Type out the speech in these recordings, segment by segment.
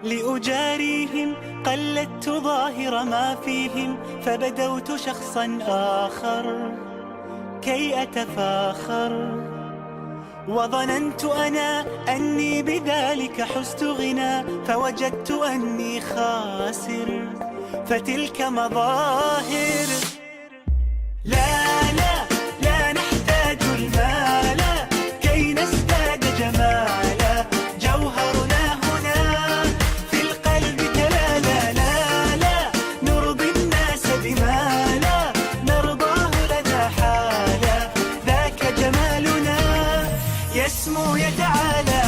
لأجاريهم قلدت ظاهر ما فيهم، فبدوت شخصا آخر كي أتفاخر. وظننت أنا أني بذلك حزت غنى، فوجدت أني خاسر، فتلك مظاهر. لا لا لا نحتاج المال كي نزداد جمالا، جوهرنا هنا في القلب تلالا. لا لا نرضي الناس بما لا نرضاه لنا حالا، ذاك جمالنا يسمو يتعالى.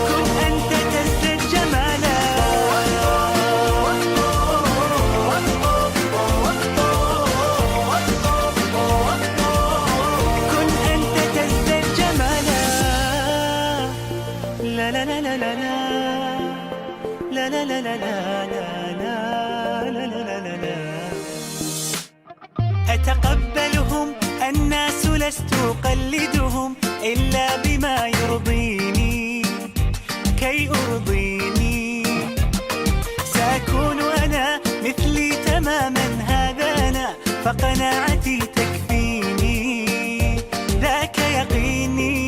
كن أنت تزدد جمالا، كن أنت تزدد جمالا. لا لا لا لا لا لا لا لا لا لا لا لا لا لا. أتقبلهم الناس لست أقلدهم، إلا بما يرضيني كي أرضيني. سأكون أنا مثلي تماما، هذا أنا فقناعتي تكفيني، ذاك يقيني.